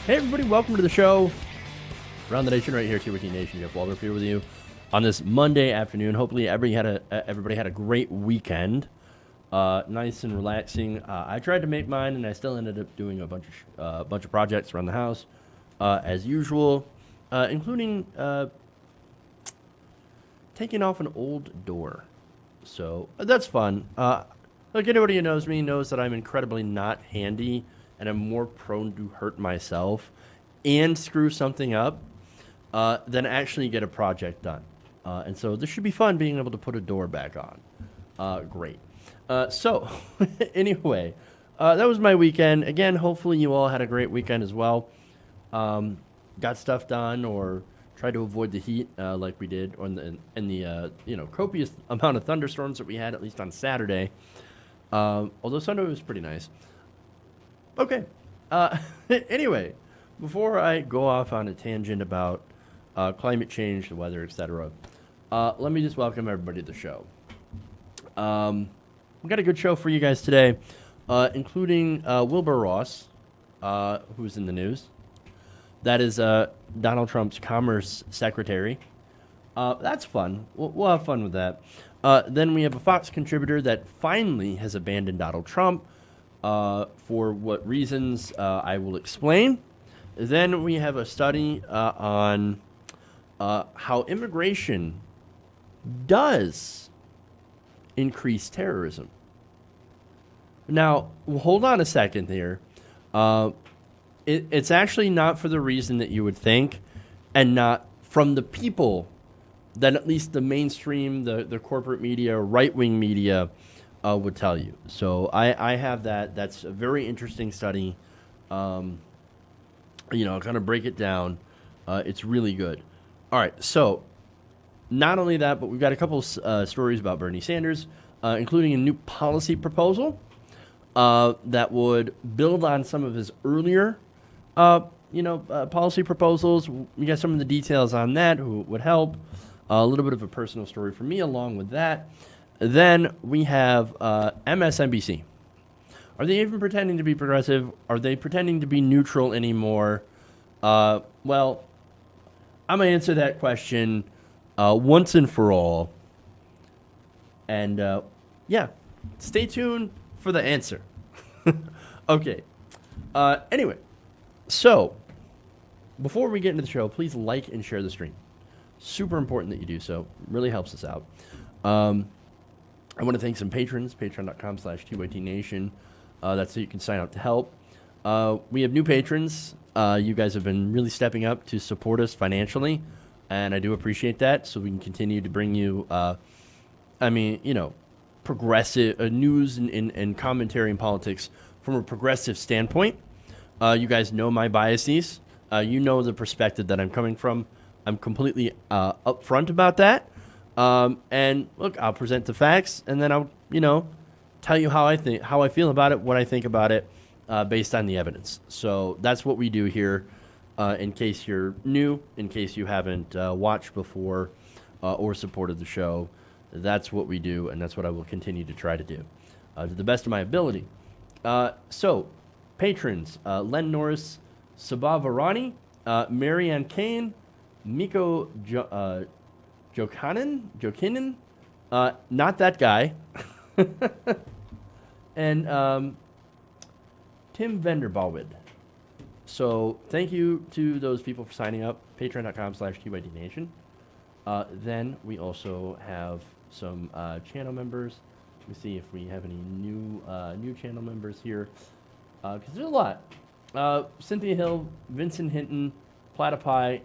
Hey everybody, welcome to the show. Around the Nation right here, TWT Nation. Jeff Walter here with you on this Monday afternoon. Hopefully everybody had a great weekend. Nice and relaxing. I tried to make mine, and I still ended up doing a bunch of projects around the house, as usual, including taking off an old door. So that's fun. Like anybody who knows me knows that I'm incredibly not handy, and I'm more prone to hurt myself and screw something up than actually get a project done. And so this should be fun being able to put a door back on. Great. So anyway, that was my weekend. Again, hopefully you all had a great weekend as well. Got stuff done or tried to avoid the heat like we did in the copious amount of thunderstorms that we had, at least on Saturday. Although Sunday was pretty nice. Okay. Anyway, before I go off on a tangent about climate change, the weather, etc., let me just welcome everybody to the show. We got a good show for you guys today, including Wilbur Ross, who's in the news. That is Donald Trump's Commerce Secretary. That's fun. We'll have fun with that. Then we have a Fox contributor that finally has abandoned Donald Trump. For what reasons, I will explain. Then we have a study on how immigration does increase terrorism. Now, hold on a second here. It's actually not for the reason that you would think, and not from the people that at least the mainstream, the corporate media, right-wing media would tell you. So I have that. That's a very interesting study. I'll kind of break it down. It's really good. All right. So not only that, but we've got a couple stories about Bernie Sanders, including a new policy proposal that would build on some of his earlier, policy proposals. We got some of the details on that who would help. A little bit of a personal story for me along with that. Then we have MSNBC. Are they even pretending to be progressive? Are they pretending to be neutral anymore? Well, I'm going to answer that question once and for all. And, stay tuned for the answer. Okay. Anyway, so before we get into the show, please like and share the stream. Super important that you do so. Really helps us out. I want to thank some patrons, patreon.com/TYTNation. That's so you can sign up to help. We have new patrons. You guys have been really stepping up to support us financially, and I do appreciate that, so we can continue to bring you, progressive news and commentary in politics from a progressive standpoint. You guys know my biases. You know the perspective that I'm coming from. I'm completely upfront about that. And look, I'll present the facts, and then I'll, tell you how I feel about it, what I think about it, based on the evidence. So that's what we do here. In case you're new, in case you haven't watched before or supported the show, that's what we do, and that's what I will continue to try to do to the best of my ability. So, patrons: Len Norris, Sabah Varani, Marianne Kane, Miko Jokinen, not that guy, and Tim Vanderbawid. So thank you to those people for signing up, patreon.com/TYDNation. Then we also have some channel members. Let me see if we have any new channel members here, because there's a lot. Cynthia Hill, Vincent Hinton, Platypi,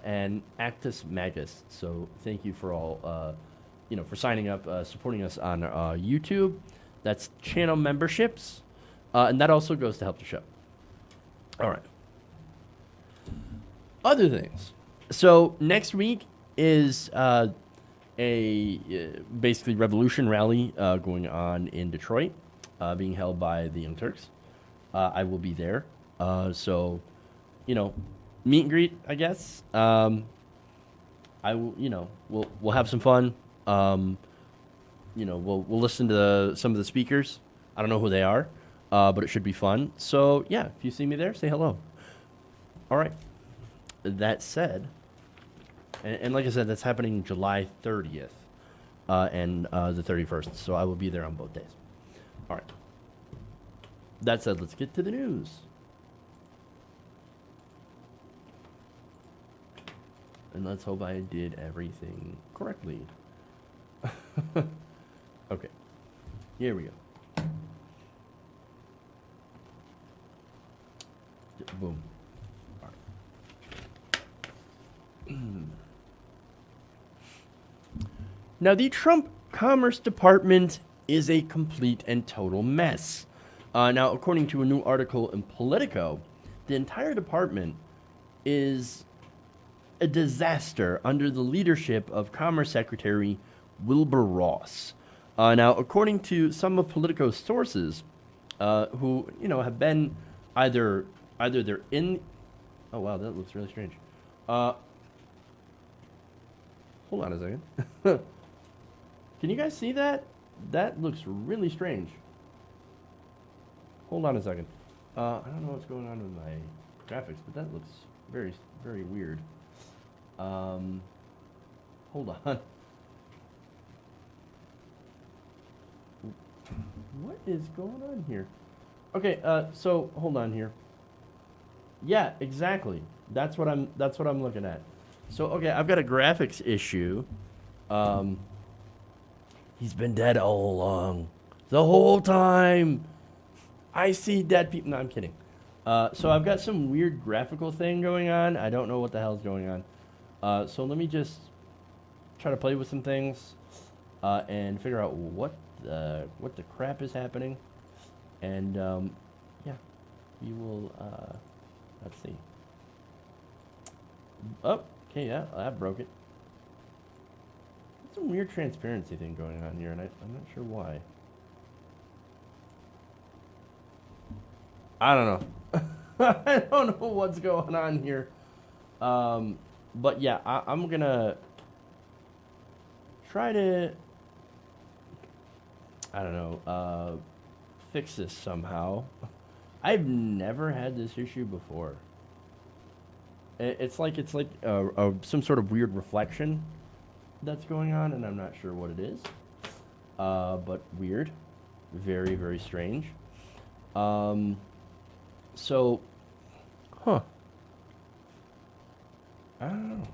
and Actus Magus. So thank you for all, for signing up, supporting us on YouTube. That's channel memberships, and that also goes to help the show. All right. Other things. So next week is a basically revolution rally going on in Detroit, being held by the Young Turks. I will be there. So, meet and greet, I guess. I will, we'll have some fun. We'll listen to some of the speakers. I don't know who they are, but it should be fun. So yeah, if you see me there, say hello. All right. That said, and like I said, that's happening July 30th and the 31st. So I will be there on both days. All right. That said, let's get to the news. And let's hope I did everything correctly. Okay. Here we go. Boom. All right. Now, the Trump Commerce Department is a complete and total mess. Now, according to a new article in Politico, the entire department is a disaster under the leadership of Commerce Secretary Wilbur Ross. Now, according to some of Politico's sources, who have been either they're in. Oh wow, that looks really strange. Hold on a second. Can you guys see that? That looks really strange. Hold on a second. I don't know what's going on with my graphics, but that looks very, very weird. Hold on. What is going on here? Okay, so hold on here. Yeah, exactly. That's what I'm looking at. So okay, I've got a graphics issue. He's been dead all along. The whole time. I see dead people. No, I'm kidding. So I've got some weird graphical thing going on. I don't know what the hell's going on. So let me just try to play with some things and figure out what the crap is happening. And yeah, we will. Let's see. Oh, okay, yeah, that broke it. There's some weird transparency thing going on here, and I'm not sure why. I don't know. I don't know what's going on here. But yeah, I'm gonna try to, I don't know, fix this somehow. I've never had this issue before. It's like some sort of weird reflection that's going on, and I'm not sure what it is. But weird, very, very strange. So, huh? I don't know.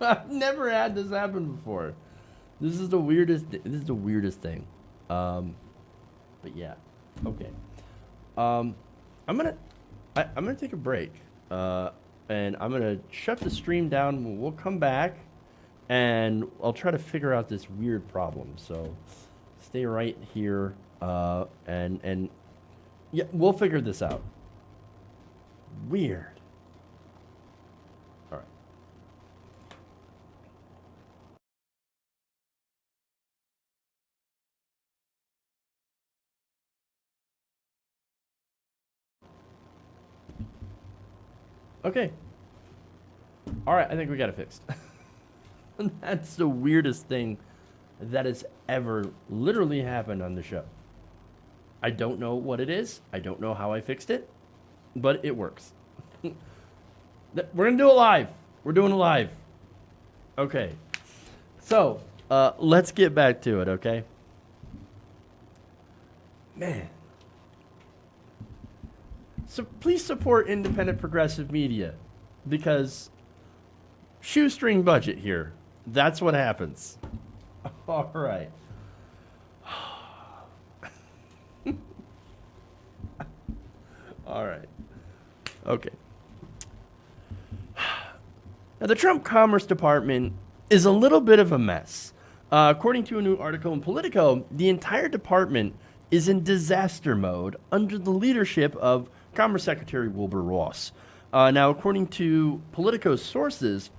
I've never had this happen before. This is the weirdest. This is the weirdest thing. But yeah, okay. I'm gonna take a break. And I'm gonna shut the stream down. We'll come back, and I'll try to figure out this weird problem. So, stay right here. And yeah, we'll figure this out. Weird. All right. Okay. All right, I think we got it fixed. That's the weirdest thing that has ever literally happened on the show. I don't know what it is. I don't know how I fixed it, but it works. We're going to do it live. We're doing it live. Okay. So, let's get back to it, okay? Man. So please support independent progressive media, because shoestring budget here. That's what happens. All right. All right. Okay. Now, the Trump Commerce Department is a little bit of a mess. According to a new article in Politico, the entire department is in disaster mode under the leadership of Commerce Secretary Wilbur Ross. Now, according to Politico's sources,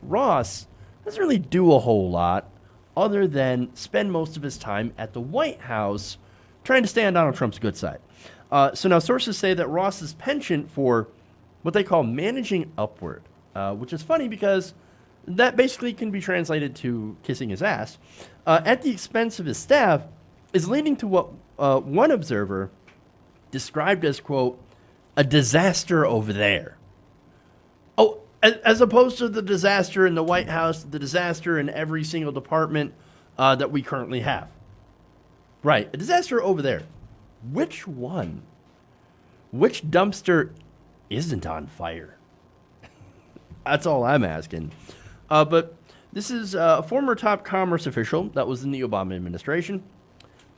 Ross doesn't really do a whole lot other than spend most of his time at the White House trying to stay on Donald Trump's good side. So now sources say that Ross's penchant for what they call managing upward, which is funny because that basically can be translated to kissing his ass, at the expense of his staff, is leading to what one observer described as, quote, a disaster over there. As opposed to the disaster in the White House, the disaster in every single department that we currently have. Right, a disaster over there. Which one? Which dumpster isn't on fire? That's all I'm asking. But this is a former top commerce official that was in the Obama administration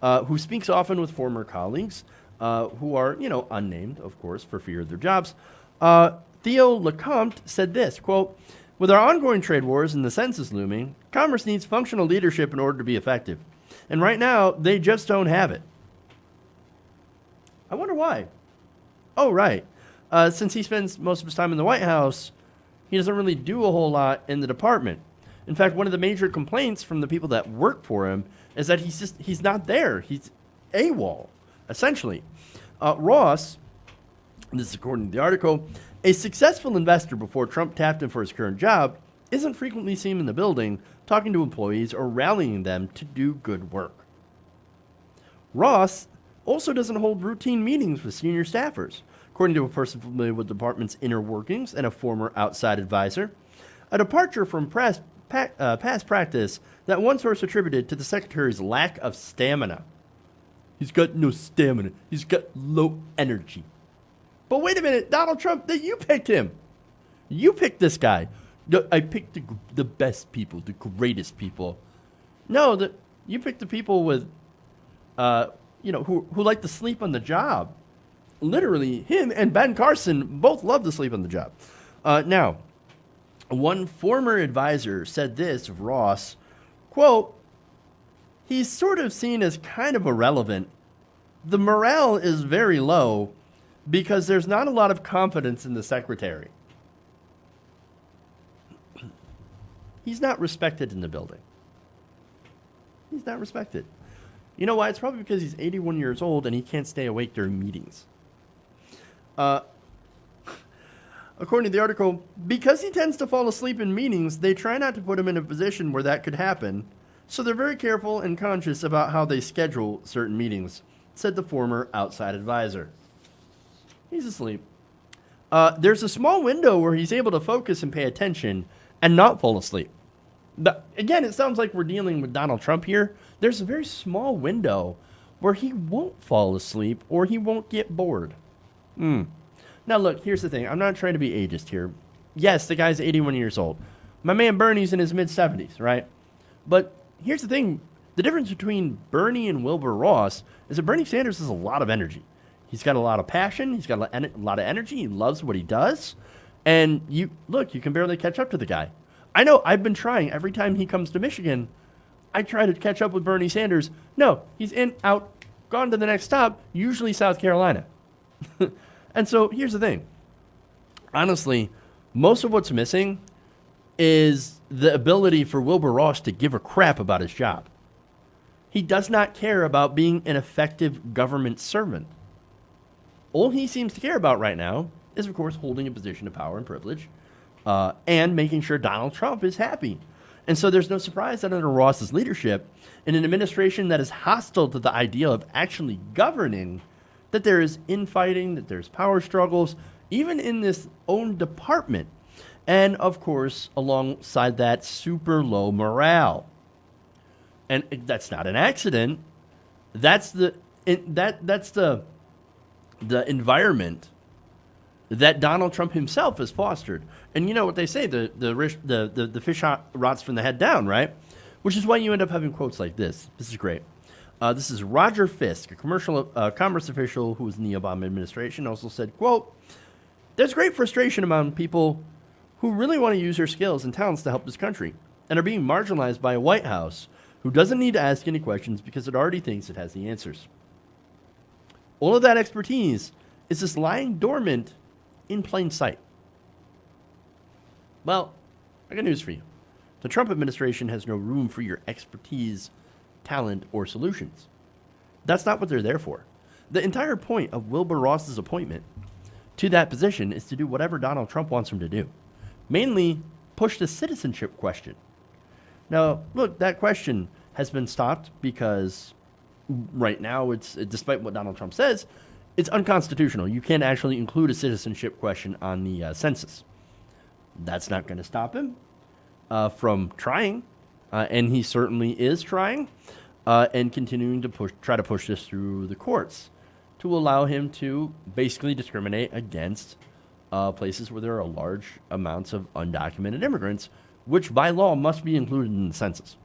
who speaks often with former colleagues who are, unnamed, of course, for fear of their jobs. Theo Lecomte said this, quote, "With our ongoing trade wars and the census looming, commerce needs functional leadership in order to be effective. And right now, they just don't have it." I wonder why. Oh, right. Since he spends most of his time in the White House, he doesn't really do a whole lot in the department. In fact, one of the major complaints from the people that work for him is that he's not there. He's AWOL, essentially. Ross, and this is according to the article, a successful investor before Trump tapped him for his current job, isn't frequently seen in the building talking to employees or rallying them to do good work. Ross also doesn't hold routine meetings with senior staffers, according to a person familiar with the department's inner workings and a former outside advisor. A departure from past practice that one source attributed to the secretary's lack of stamina. He's got no stamina. He's got low energy. But wait a minute, Donald Trump, you picked him. You picked this guy. I picked the best people, the greatest people. No, you picked the people with, who like to sleep on the job. Literally, him and Ben Carson both love to sleep on the job. Now, one former advisor said this of Ross, quote, "He's sort of seen as kind of irrelevant. The morale is very low because there's not a lot of confidence in the secretary. He's not respected in the building. He's not respected. You know why? It's probably because he's 81 years old and he can't stay awake during meetings." According to the article, because he tends to fall asleep in meetings, they try not to put him in a position where that could happen, so they're very careful and conscious about how they schedule certain meetings, said the former outside advisor. He's asleep. There's a small window where he's able to focus and pay attention and not fall asleep. But again, it sounds like we're dealing with Donald Trump here. There's a very small window where he won't fall asleep or he won't get bored. Now, look, here's the thing. I'm not trying to be ageist here. Yes, the guy's 81 years old. My man Bernie's in his mid-70s, right? But here's the thing. The difference between Bernie and Wilbur Ross is that Bernie Sanders has a lot of energy. He's got a lot of passion. He's got a lot of energy. He loves what he does. And you can barely catch up to the guy. I know I've been trying. Every time he comes to Michigan, I try to catch up with Bernie Sanders. No, he's in, out, gone to the next stop, usually South Carolina. And so here's the thing. Honestly, most of what's missing is the ability for Wilbur Ross to give a crap about his job. He does not care about being an effective government servant. All he seems to care about right now is, of course, holding a position of power and privilege and making sure Donald Trump is happy. And so there's no surprise that under Ross's leadership, in an administration that is hostile to the idea of actually governing, that there is infighting, that there's power struggles, even in this own department. And, of course, alongside that, super low morale. And that's not an accident. That's the environment that Donald Trump himself has fostered. And you know what they say, the fish rots from the head down, right? Which is why you end up having quotes like this. This is great. This is Roger Fisk, a commerce official who was in the Obama administration, also said, quote, "There's great frustration among people who really want to use their skills and talents to help this country and are being marginalized by a White House who doesn't need to ask any questions because it already thinks it has the answers. All of that expertise is just lying dormant in plain sight." Well, I got news for you. The Trump administration has no room for your expertise, talent, or solutions. That's not what they're there for. The entire point of Wilbur Ross's appointment to that position is to do whatever Donald Trump wants him to do. Mainly, push the citizenship question. Now, look, that question has been stopped because right now, despite what Donald Trump says, it's unconstitutional. You can't actually include a citizenship question on the census. That's not going to stop him from trying, and he certainly is trying, and continuing to try to push this through the courts to allow him to basically discriminate against places where there are large amounts of undocumented immigrants, which by law must be included in the census.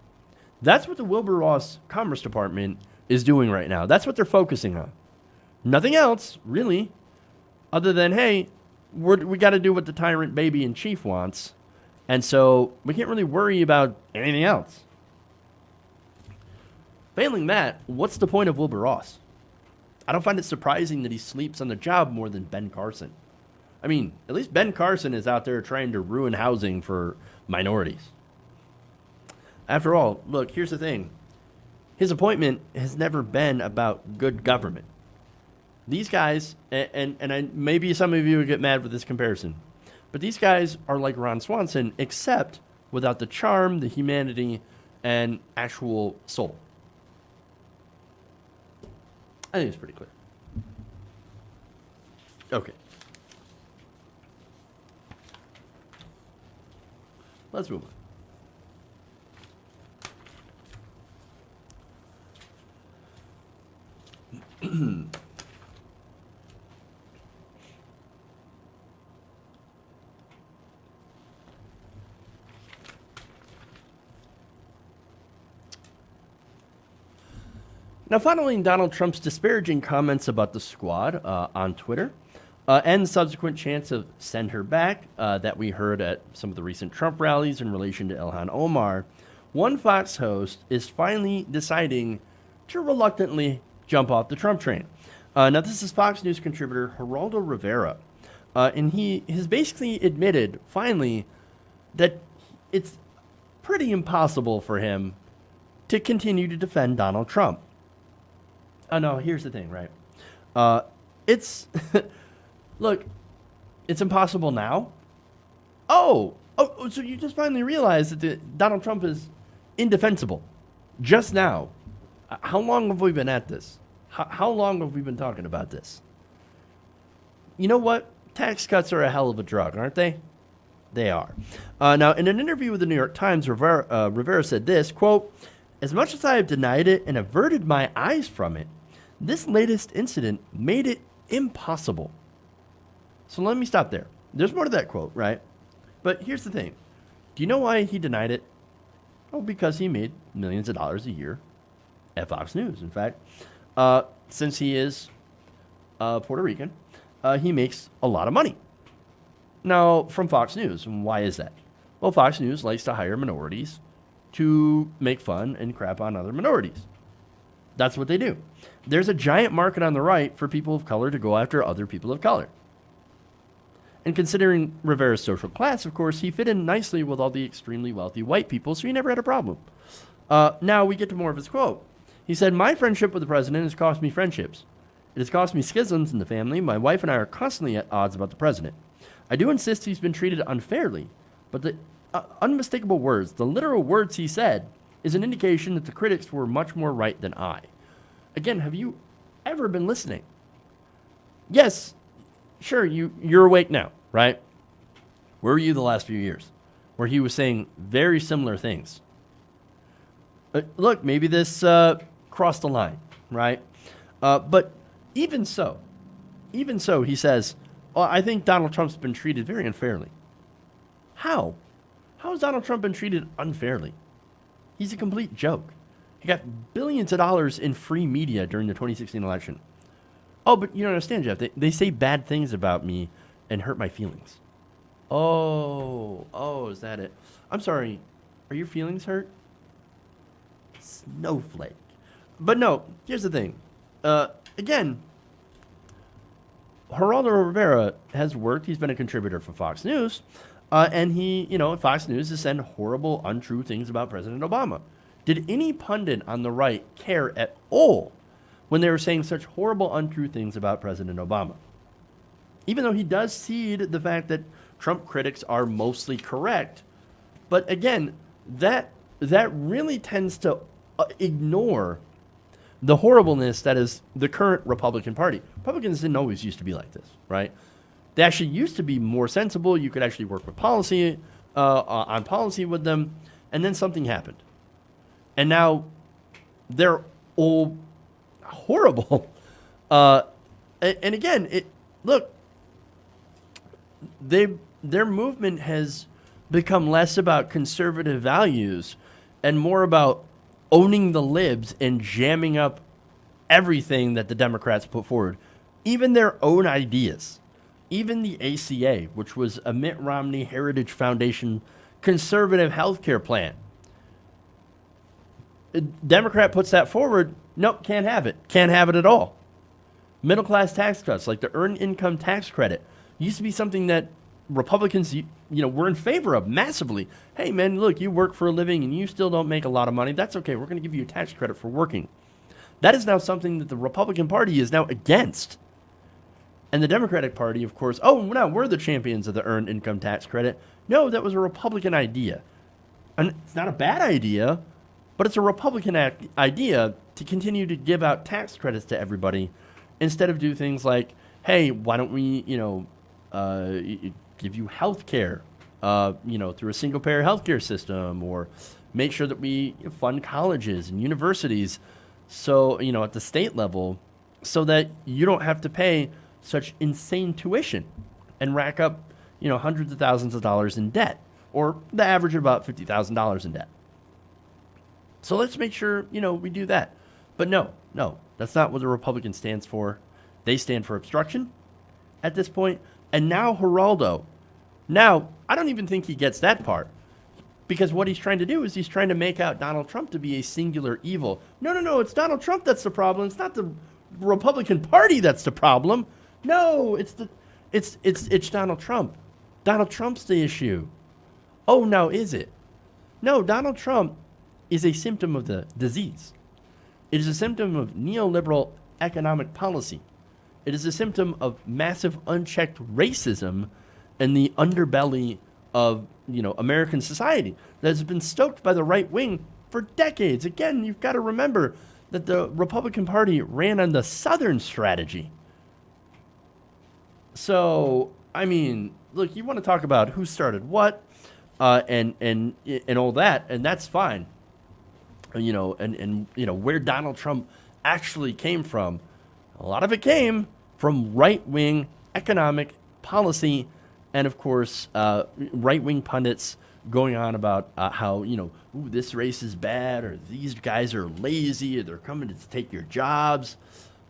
That's what the Wilbur Ross Commerce Department is doing right now. That's what they're focusing on. Nothing else, really, other than, hey, we got to do what the tyrant baby in chief wants, and so we can't really worry about anything else. Failing that, what's the point of Wilbur Ross? I don't find it surprising that he sleeps on the job more than Ben Carson. I mean, at least Ben Carson is out there trying to ruin housing for minorities. After all, look, here's the thing. His appointment has never been about good government. These guys, and maybe some of you would get mad with this comparison, but these guys are like Ron Swanson, except without the charm, the humanity, and actual soul. I think it's pretty clear. Okay. Let's move on. Now, following Donald Trump's disparaging comments about the squad on Twitter and subsequent chants of send her back that we heard at some of the recent Trump rallies in relation to Ilhan Omar, one Fox host is finally deciding to reluctantly jump off the Trump train. Now, this is Fox News contributor Geraldo Rivera, and he has basically admitted, finally, that it's pretty impossible for him to continue to defend Donald Trump. Oh, no, here's the thing, right? It's, look, it's impossible now. Oh, so you just finally realized that Donald Trump is indefensible just now. How long have we been at this? How long have we been talking about this? You know what? Tax cuts are a hell of a drug, aren't they? They are. Now, in an interview with the New York Times, Rivera said this, quote, "As much as I have denied it and averted my eyes from it, this latest incident made it impossible." So let me stop there. There's more to that quote, right? But here's the thing. Do you know why he denied it? Oh, because he made millions of dollars a year at Fox News. In fact, since he is Puerto Rican, he makes a lot of money. Now, from Fox News. And why is that? Well, Fox News likes to hire minorities to make fun and crap on other minorities. That's what they do. There's a giant market on the right for people of color to go after other people of color. And considering Rivera's social class, of course, he fit in nicely with all the extremely wealthy white people, so he never had a problem. Now we get to more of his quote. He said, "My friendship with the president has cost me friendships. It has cost me schisms in the family. My wife and I are constantly at odds about the president. I do insist he's been treated unfairly, but the unmistakable words, the literal words he said, is an indication that the critics were much more right than I." Again, have you ever been listening? Yes, sure, you're awake now, right? Where were you the last few years? Where he was saying very similar things. Look, maybe this crossed the line, right? But even so, he says, "Well, I think Donald Trump's been treated very unfairly." How? How has Donald Trump been treated unfairly? He's a complete joke. He got billions of dollars in free media during the 2016 election. Oh, but you don't understand, Jeff. They say bad things about me and hurt my feelings. Oh, is that it? I'm sorry. Are your feelings hurt? Snowflake. But no, here's the thing. Again, Geraldo Rivera has worked. He's been a contributor for Fox News. And he, Fox News has said horrible, untrue things about President Obama. Did any pundit on the right care at all when they were saying such horrible, untrue things about President Obama? Even though he does cede the fact that Trump critics are mostly correct. But again, that really tends to ignore the horribleness that is the current Republican Party. Republicans didn't always used to be like this, right? They actually used to be more sensible. You could actually work with policy, on policy with them, and then something happened. And now they're all horrible. And again, look, their movement has become less about conservative values and more about owning the libs and jamming up everything that the Democrats put forward, even their own ideas, even the ACA, which was a Mitt Romney Heritage Foundation conservative health care plan. A Democrat puts that forward, nope, can't have it. Can't have it at all. Middle class tax cuts, like the earned income tax credit, used to be something that Republicans, were in favor of massively. Hey, man, look, you work for a living and you still don't make a lot of money. That's okay. We're going to give you a tax credit for working. That is now something that the Republican Party is now against. And the Democratic Party, of course, no, we're the champions of the earned income tax credit. No, that was a Republican idea. And it's not a bad idea, but it's a Republican idea to continue to give out tax credits to everybody instead of do things like, hey, why don't we, give you health care, through a single-payer health care system, or make sure that we fund colleges and universities so, at the state level, so that you don't have to pay such insane tuition and rack up, hundreds of thousands of dollars in debt, or the average of about $50,000 in debt. So let's make sure, we do that. But no, that's not what the Republican stands for. They stand for obstruction at this point. And now Geraldo. Now, I don't even think he gets that part. Because what he's trying to do is he's trying to make out Donald Trump to be a singular evil. No, it's Donald Trump that's the problem. It's not the Republican Party that's the problem. No, it's Donald Trump. Donald Trump's the issue. Oh, now is it? No, Donald Trump is a symptom of the disease. It is a symptom of neoliberal economic policy. It is a symptom of massive unchecked racism in the underbelly of, American society that has been stoked by the right wing for decades. Again, you've got to remember that the Republican Party ran on the Southern strategy. So, look, you want to talk about who started what, and all that, and that's fine. Where Donald Trump actually came from. A lot of it came from right-wing economic policy and, of course, right-wing pundits going on about how, this race is bad, or these guys are lazy, or they're coming to take your jobs.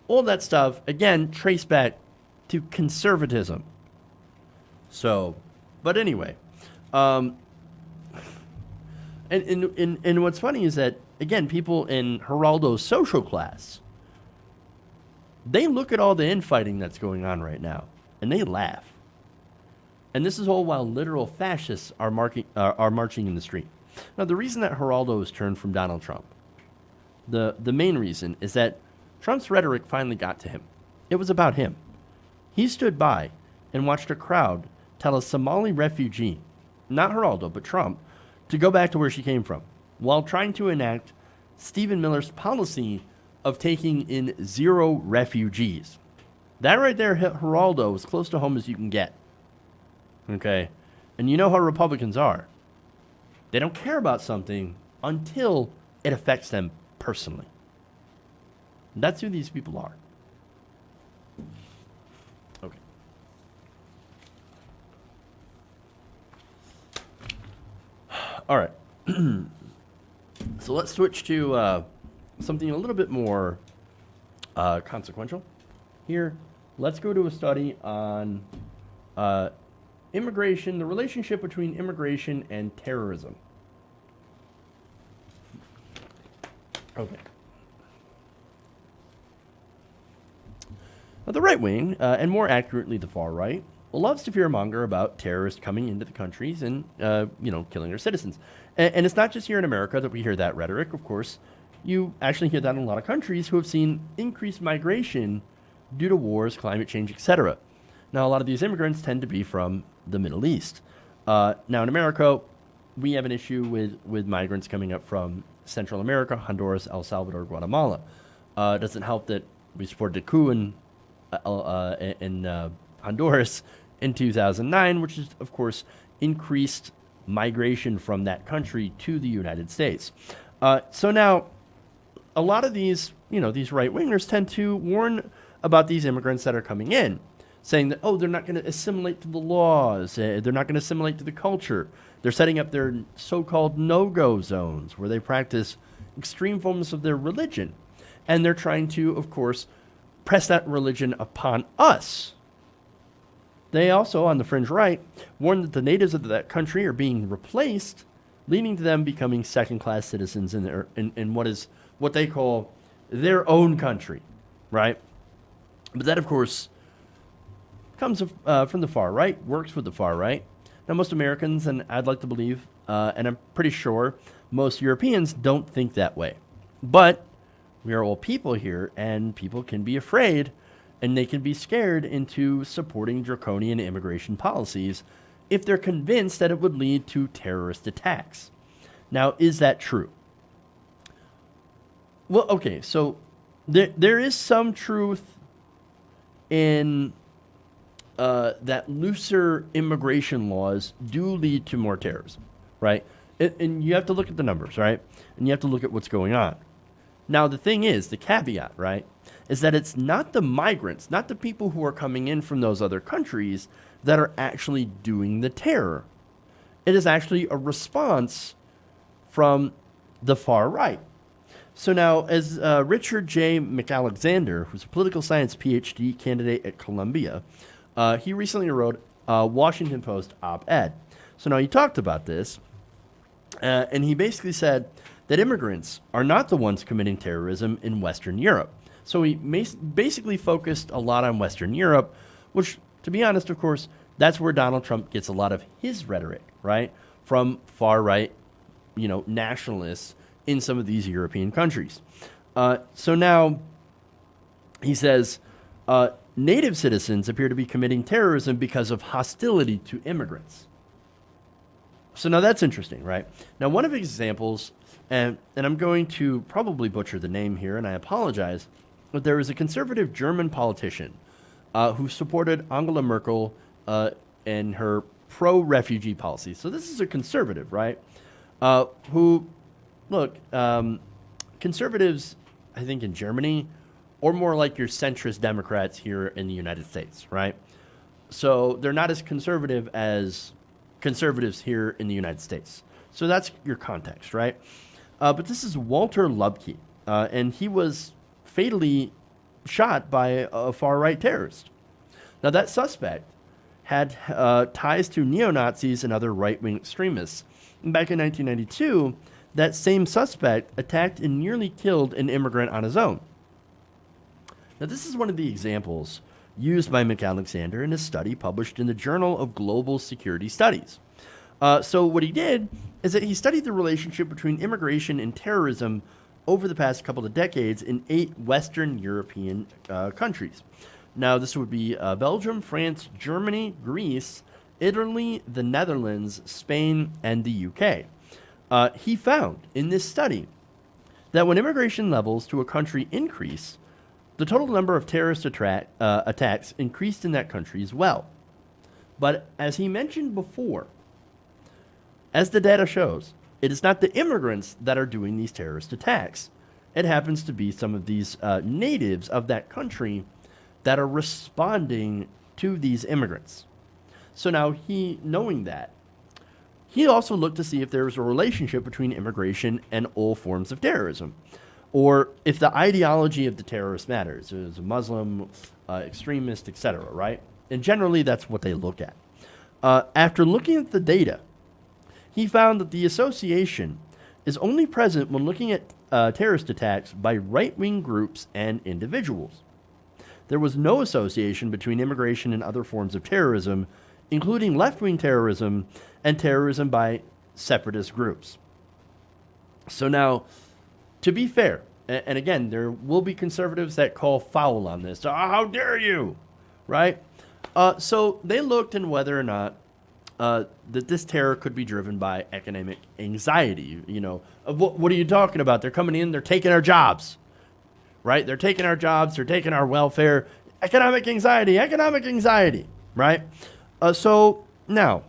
All that stuff, again, traced back to conservatism. So, but anyway. And what's funny is that, again, people in Geraldo's social class, they look at all the infighting that's going on right now, and they laugh. And this is all while literal fascists are marching in the street. Now, the reason that Geraldo has turned from Donald Trump, the main reason is that Trump's rhetoric finally got to him. It was about him. He stood by and watched a crowd tell a Somali refugee, not Geraldo, but Trump, to go back to where she came from, while trying to enact Stephen Miller's policy of taking in 0 refugees. That right there, Geraldo, is close to home as you can get. Okay? And you know how Republicans are. They don't care about something until it affects them personally. And that's who these people are. Okay. All right. So let's switch to something a little bit more consequential here. Let's go to a study on immigration, the relationship between immigration and terrorism. Okay. Now, the right wing, and more accurately the far right, loves to fearmonger about terrorists coming into the countries and, killing their citizens. And it's not just here in America that we hear that rhetoric, of course. You actually hear that in a lot of countries who have seen increased migration due to wars, climate change, etc. Now, a lot of these immigrants tend to be from the Middle East. Now, in America, we have an issue with migrants coming up from Central America, Honduras, El Salvador, Guatemala. It doesn't help that we supported a coup in Honduras in 2009, which is, of course, increased migration from that country to the United States. So now, a lot of these, these right-wingers tend to warn about these immigrants that are coming in, saying that, they're not going to assimilate to the laws, they're not going to assimilate to the culture. They're setting up their so-called no-go zones where they practice extreme forms of their religion. And they're trying to, of course, press that religion upon us. They also, on the fringe right, warn that the natives of that country are being replaced, leading to them becoming second-class citizens in what they call their own country, right? But that, of course, comes from the far right, works with the far right. Now, most Americans, and I'd like to believe, and I'm pretty sure most Europeans don't think that way. But we are all people here, and people can be afraid, and they can be scared into supporting draconian immigration policies if they're convinced that it would lead to terrorist attacks. Now, is that true? Well, okay, so there is some truth in that looser immigration laws do lead to more terrorism, right? And you have to look at the numbers, right? And you have to look at what's going on. Now, the thing is, the caveat, right, is that it's not the migrants, not the people who are coming in from those other countries that are actually doing the terror. It is actually a response from the far right. So now, as Richard J. McAlexander, who's a political science PhD candidate at Columbia, he recently wrote a Washington Post op-ed. So now he talked about this, and he basically said that immigrants are not the ones committing terrorism in Western Europe. So he basically focused a lot on Western Europe, which, to be honest, of course, that's where Donald Trump gets a lot of his rhetoric, right? From far-right, nationalists in some of these European countries. So now he says, native citizens appear to be committing terrorism because of hostility to immigrants. So now that's interesting, right? Now, one of the examples, and I'm going to probably butcher the name here, and I apologize, but there was a conservative German politician who supported Angela Merkel and her pro-refugee policy. So this is a conservative, right? Conservatives, I think in Germany, or more like your centrist Democrats here in the United States, right? So they're not as conservative as conservatives here in the United States. So that's your context, right? But this is Walter Lubke, and he was fatally shot by a far-right terrorist. Now, that suspect had ties to neo-Nazis and other right-wing extremists. And back in 1992, that same suspect attacked and nearly killed an immigrant on his own. Now, this is one of the examples used by McAlexander in a study published in the Journal of Global Security Studies. So what he did is that he studied the relationship between immigration and terrorism over the past couple of decades in 8 Western European countries. Now, this would be Belgium, France, Germany, Greece, Italy, the Netherlands, Spain, and the UK. He found in this study that when immigration levels to a country increase, the total number of terrorist attacks increased in that country as well. But as he mentioned before, as the data shows, it is not the immigrants that are doing these terrorist attacks. It happens to be some of these natives of that country that are responding to these immigrants. So now knowing that, he also looked to see if there was a relationship between immigration and all forms of terrorism, or if the ideology of the terrorist matters. Is a Muslim, extremist, etc., right? And generally, that's what they look at. After looking at the data, he found that the association is only present when looking at terrorist attacks by right-wing groups and individuals. There was no association between immigration and other forms of terrorism, including left-wing terrorism and terrorism by separatist groups. So now, to be fair, and again, there will be conservatives that call foul on this. How dare you, right? So they looked in whether or not that this terror could be driven by economic anxiety. What are you talking about? They're coming in, they're taking our jobs, right? They're taking our jobs, they're taking our welfare. Economic anxiety, right? So now,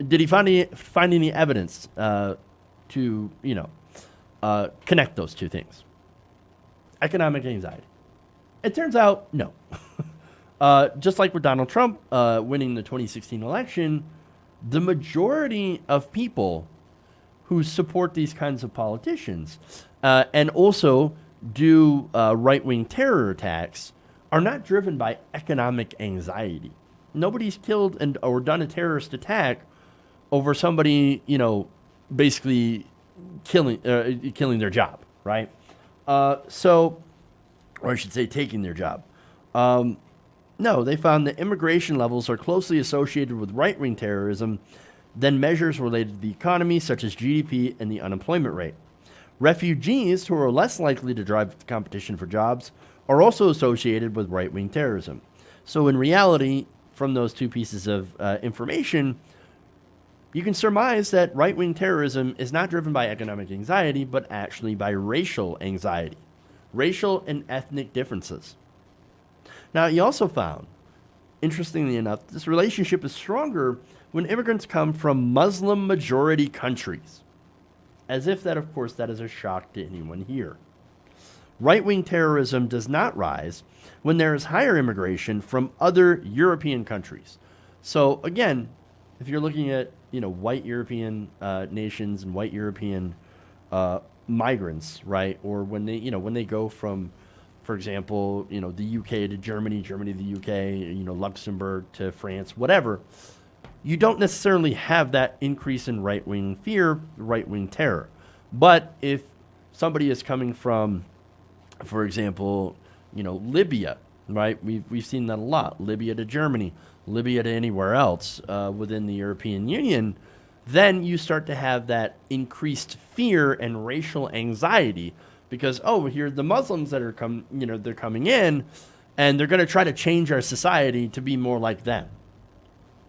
did he find any evidence to connect those two things? Economic anxiety. It turns out no. Just like with Donald Trump winning the 2016 election, the majority of people who support these kinds of politicians and also do right-wing terror attacks are not driven by economic anxiety. Nobody's killed or done a terrorist attack over somebody, basically killing their job, right? Or I should say, taking their job. No, they found that immigration levels are closely associated with right-wing terrorism than measures related to the economy, such as GDP and the unemployment rate. Refugees, who are less likely to drive the competition for jobs, are also associated with right-wing terrorism. So in reality, from those two pieces of information, you can surmise that right-wing terrorism is not driven by economic anxiety, but actually by racial anxiety, racial and ethnic differences. Now, he also found, interestingly enough, this relationship is stronger when immigrants come from Muslim-majority countries. As if that, of course, that is a shock to anyone here. Right-wing terrorism does not rise when there is higher immigration from other European countries. So, again, if you're looking at white European nations and white European migrants, right, or when they go from, for example, the UK to Germany, Germany to the UK, Luxembourg to France, whatever, you don't necessarily have that increase in right-wing fear, right-wing terror. But if somebody is coming from, for example, Libya, right? We've seen that a lot. Libya to Germany, Libya to anywhere else within the European Union, then you start to have that increased fear and racial anxiety because, here are the Muslims that are they're coming in and they're going to try to change our society to be more like them.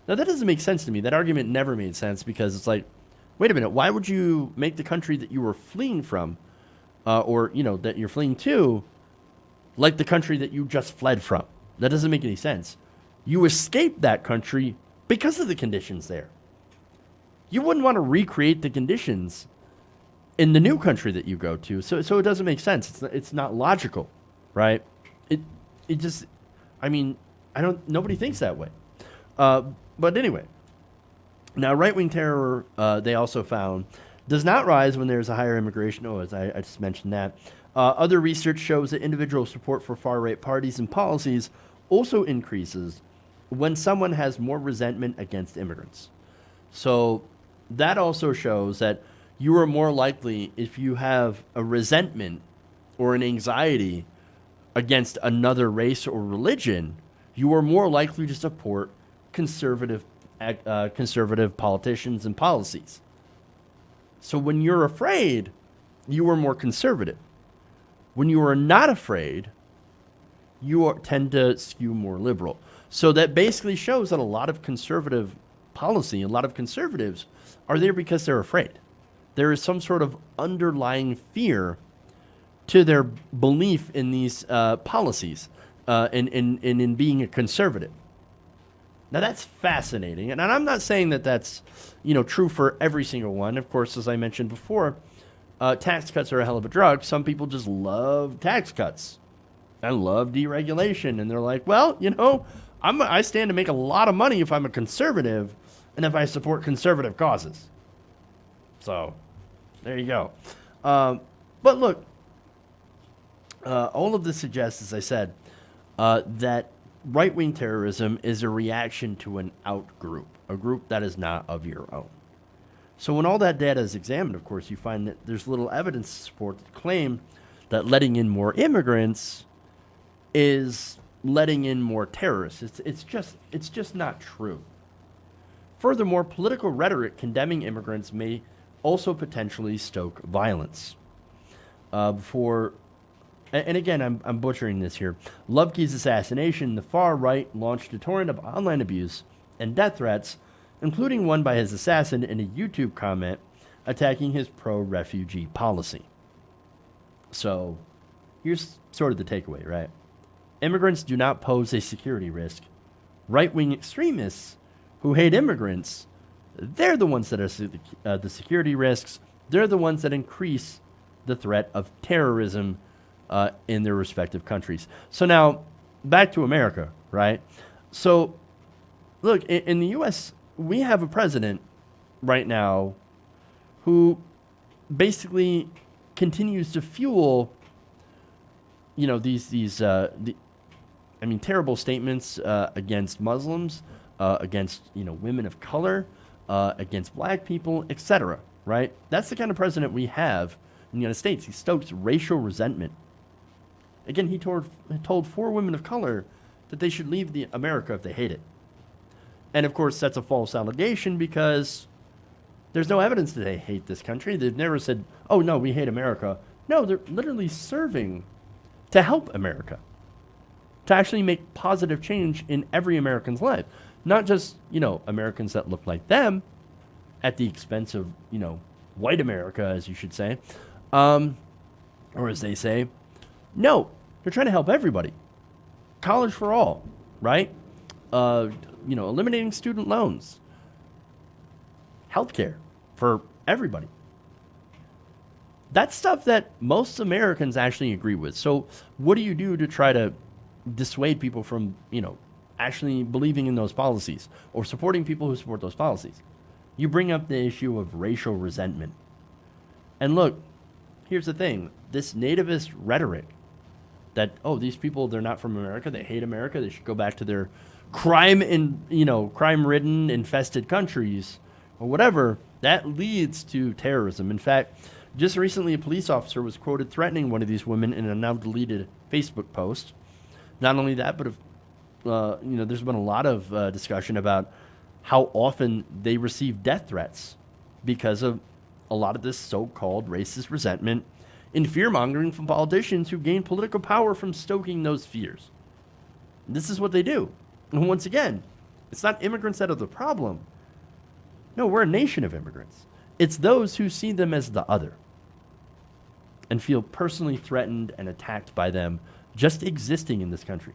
Now, that doesn't make sense to me. That argument never made sense because it's like, wait a minute, why would you make the country that you were fleeing from or that you're fleeing to like the country that you just fled from? That doesn't make any sense. You escaped that country because of the conditions there. You wouldn't want to recreate the conditions in the new country that you go to. So it doesn't make sense. It's not logical, right? It just, nobody thinks that way. But anyway, now right-wing terror, they also found, does not rise when there's a higher immigration. As I just mentioned that. Other research shows that individual support for far-right parties and policies also increases when someone has more resentment against immigrants. So that also shows that you are more likely, if you have a resentment or an anxiety against another race or religion, you are more likely to support conservative politicians and policies. So when you're afraid, you are more conservative. When you are not afraid, you tend to skew more liberal. So that basically shows that a lot of conservative policy, a lot of conservatives are there because they're afraid. There is some sort of underlying fear to their belief in these policies and in being a conservative. Now, that's fascinating. And I'm not saying that that's, true for every single one. Of course, as I mentioned before, tax cuts are a hell of a drug. Some people just love tax cuts and love deregulation. And they're like, well, I stand to make a lot of money if I'm a conservative and if I support conservative causes. So, there you go. But look, all of this suggests, as I said, that right-wing terrorism is a reaction to an out-group, a group that is not of your own. So when all that data is examined, of course, you find that there's little evidence to support the claim that letting in more immigrants is letting in more terrorists. It's just not true. Furthermore, political rhetoric condemning immigrants may also potentially stoke violence. And again, I'm butchering this here. Lubke's assassination, the far right launched a torrent of online abuse and death threats, including one by his assassin in a YouTube comment attacking his pro-refugee policy. So, here's sort of the takeaway, right? Immigrants do not pose a security risk. Right-wing extremists who hate immigrants, they're the ones that are the security risks. They're the ones that increase the threat of terrorism in their respective countries. So now, back to America, right? So, look, in the U.S., we have a president right now who basically continues to fuel, terrible statements against Muslims, against women of color, against black people, etc. Right? That's the kind of president we have in the United States. He stokes racial resentment. Again, he told 4 women of color that they should leave America if they hate it. And of course, that's a false allegation because there's no evidence that they hate this country. They've never said, "Oh no, we hate America." No, they're literally serving to help America, to actually make positive change in every American's life. Not just, Americans that look like them at the expense of, white America, as you should say, or as they say. No, they're trying to help everybody. College for all, right? Eliminating student loans, healthcare for everybody. That's stuff that most Americans actually agree with. So, what do you do to try to dissuade people from, actually believing in those policies or supporting people who support those policies? You bring up the issue of racial resentment. And look, here's the thing, this nativist rhetoric that, oh, these people, they're not from America, they hate America, they should go back to their crime-ridden, infested countries, or whatever, that leads to terrorism. In fact, just recently, a police officer was quoted threatening one of these women in a now deleted Facebook post. Not only that, but there's been a lot of discussion about how often they receive death threats because of a lot of this so-called racist resentment and fear-mongering from politicians who gain political power from stoking those fears. This is what they do. And once again, it's not immigrants that are the problem. No, we're a nation of immigrants. It's those who see them as the other and feel personally threatened and attacked by them just existing in this country.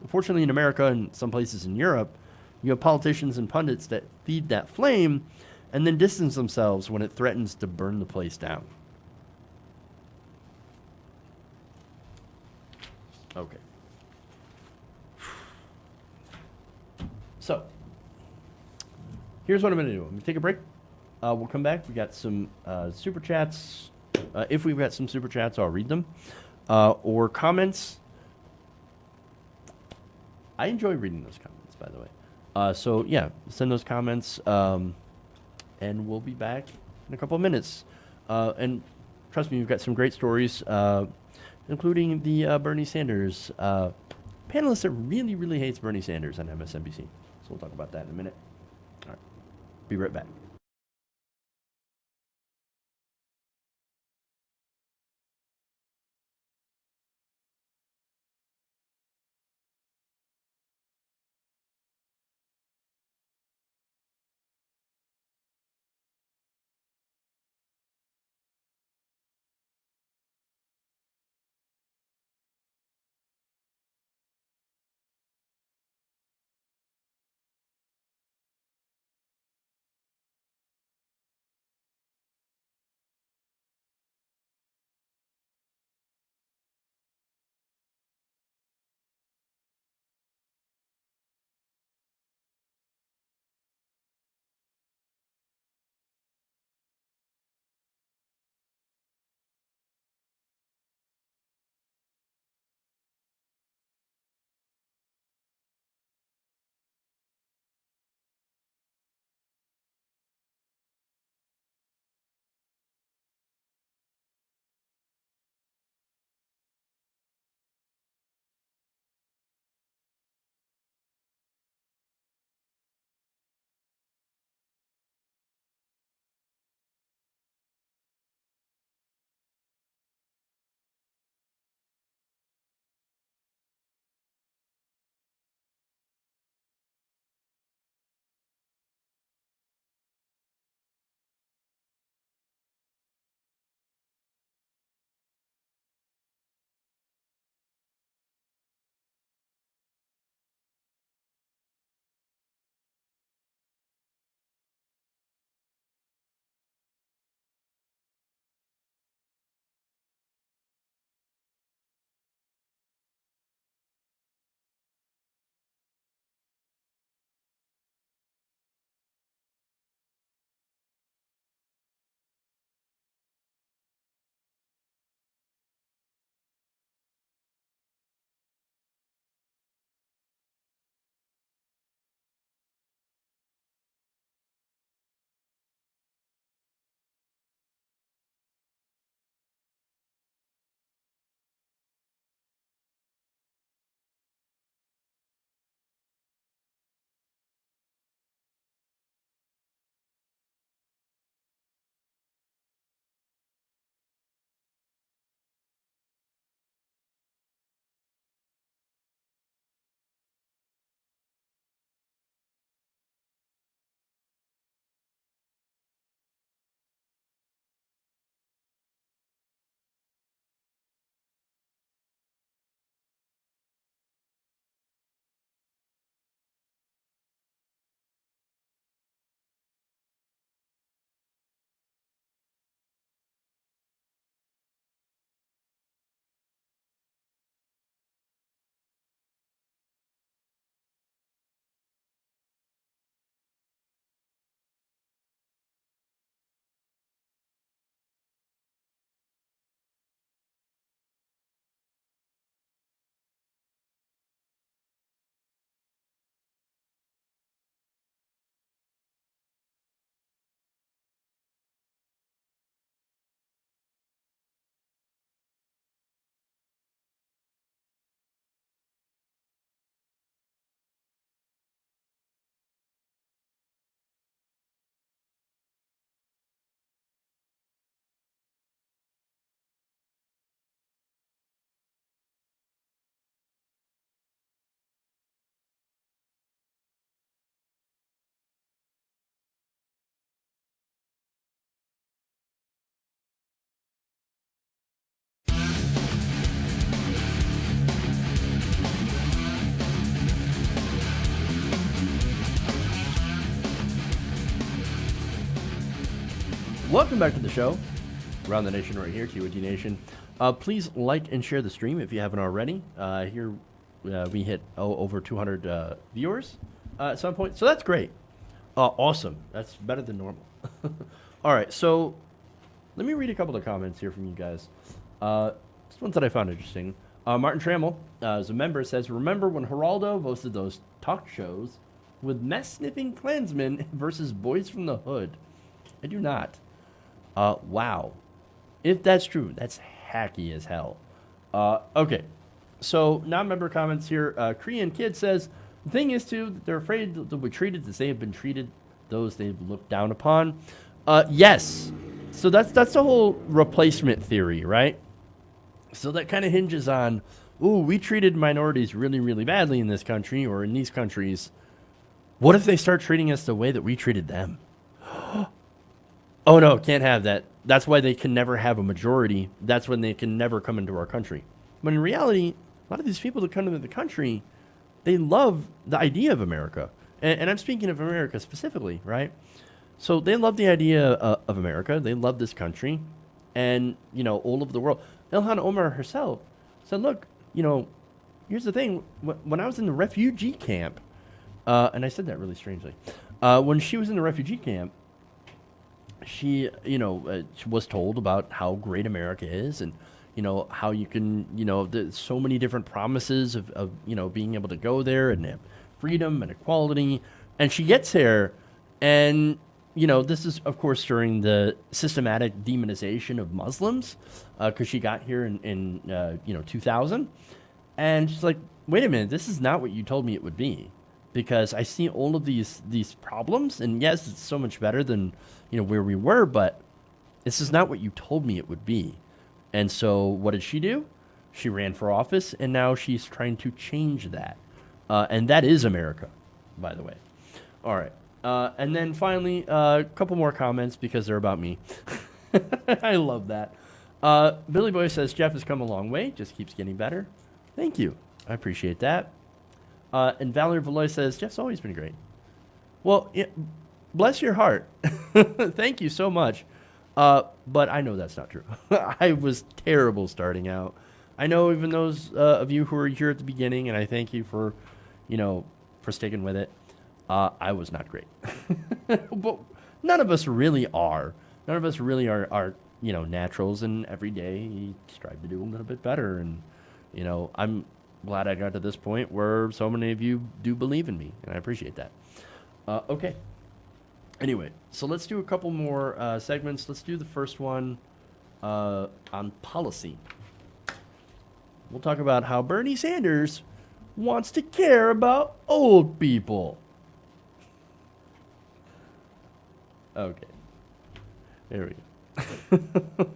Unfortunately, in America and some places in Europe, you have politicians and pundits that feed that flame and then distance themselves when it threatens to burn the place down. Okay. So, here's what I'm going to do. I'm going to take a break. We'll come back. We got some super chats. If we've got some super chats, I'll read them. Or comments. I enjoy reading those comments, by the way. Send those comments, and we'll be back in a couple of minutes. And trust me, we've got some great stories, including the Bernie Sanders panelist that really, really hates Bernie Sanders on MSNBC. So we'll talk about that in a minute. All right. Be right back. Welcome back to the show. Around the Nation right here, TOD Nation. Please like and share the stream if you haven't already. Here we hit over 200 viewers at some point, so that's great. Awesome. That's better than normal. All right, so let me read a couple of comments here from you guys. This one's that I found interesting. Martin Trammell, as a member, says, remember when Geraldo hosted those talk shows with mess-sniffing Klansmen versus Boys from the Hood? I do not. Wow. If that's true, that's hacky as hell. Okay, so non-member comments here. Korean Kid says, the thing is, too, they're afraid they'll be treated as they have been treated, those they've looked down upon. Yes. So that's the whole replacement theory, right? So that kind of hinges on, ooh, we treated minorities really, really badly in this country or in these countries. What if they start treating us the way that we treated them? Oh, no, can't have that. That's why they can never have a majority. That's when they can never come into our country. But in reality, a lot of these people that come into the country, they love the idea of America. And I'm speaking of America specifically, right? So they love the idea of America. They love this country. And, all over the world. Ilhan Omar herself said, look, here's the thing. When I was in the refugee camp, and I said that really strangely, when she was in the refugee camp, she was told about how great America is and, how you can, there's so many different promises of being able to go there and have freedom and equality. And she gets there and, this is, of course, during the systematic demonization of Muslims because she got here in 2000. And she's like, wait a minute, this is not what you told me it would be. Because I see all of these problems, and yes, it's so much better than where we were, but this is not what you told me it would be. And so what did she do? She ran for office, and now she's trying to change that. And that is America, by the way. All right. And then finally, a couple more comments because they're about me. I love that. Billy Boy says, Jeff has come a long way, just keeps getting better. Thank you. I appreciate that. And Valerie Valois says, Jeff's always been great. Well, bless your heart. Thank you so much. But I know that's not true. I was terrible starting out. I know even those of you who were here at the beginning, and I thank you for sticking with it. I was not great. But none of us really are. None of us really are naturals, and every day you strive to do a little bit better. And, I'm glad I got to this point where so many of you do believe in me, and I appreciate that. Okay. Anyway, so let's do a couple more segments. Let's do the first one on policy. We'll talk about how Bernie Sanders wants to care about old people. Okay. There we go.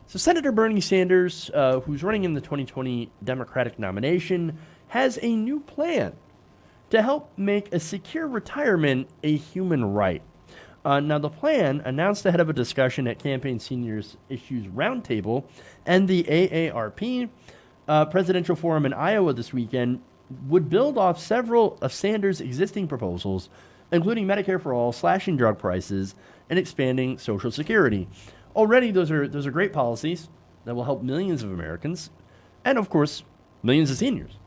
So Senator Bernie Sanders, who's running in the 2020 Democratic nomination, has a new plan to help make a secure retirement a human right. Now, the plan, announced ahead of a discussion at Campaign Seniors Issues Roundtable and the AARP Presidential Forum in Iowa this weekend, would build off several of Sanders' existing proposals, including Medicare for All, slashing drug prices, and expanding Social Security. Already, those are great policies that will help millions of Americans, and of course, millions of seniors.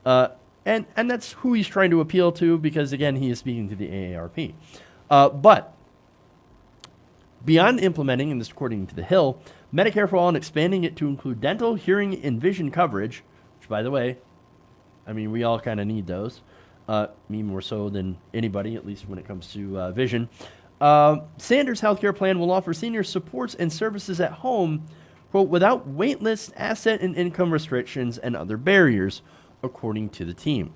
And that's who he's trying to appeal to, because again, he is speaking to the AARP. But beyond implementing, and this according to The Hill, Medicare for All and expanding it to include dental, hearing, and vision coverage, which, by the way, I mean, we all kind of need those. Me more so than anybody, at least when it comes to vision. Sanders' healthcare plan will offer seniors supports and services at home, quote, without wait lists, asset and income restrictions, and other barriers, according to the team.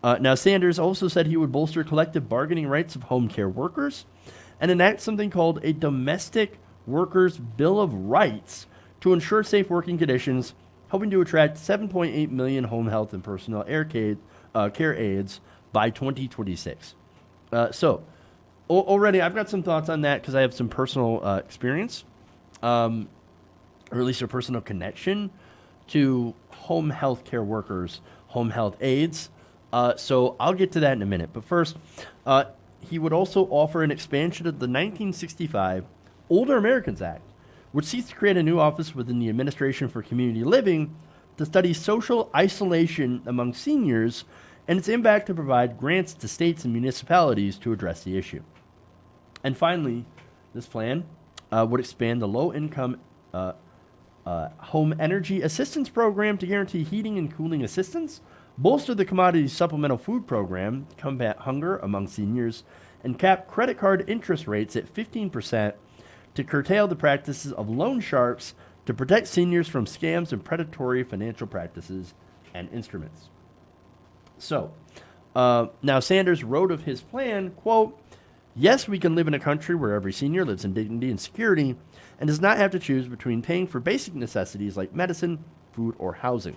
Now, Sanders also said he would bolster collective bargaining rights of home care workers and enact something called a Domestic Workers' Bill of Rights to ensure safe working conditions, hoping to attract 7.8 million home health and personal care aides by 2026. So, already I've got some thoughts on that because I have some personal experience, or at least a personal connection to home health care workers, home health aides. So I'll get to that in a minute. But first, he would also offer an expansion of the 1965 Older Americans Act, which seeks to create a new office within the Administration for Community Living to study social isolation among seniors and its impact to provide grants to states and municipalities to address the issue. And finally, this plan would expand the low-income home energy assistance program to guarantee heating and cooling assistance, bolster the commodity supplemental food program to combat hunger among seniors, and cap credit card interest rates at 15% to curtail the practices of loan sharks to protect seniors from scams and predatory financial practices and instruments. So, now Sanders wrote of his plan, quote, "Yes, we can live in a country where every senior lives in dignity and security and does not have to choose between paying for basic necessities like medicine, food, or housing.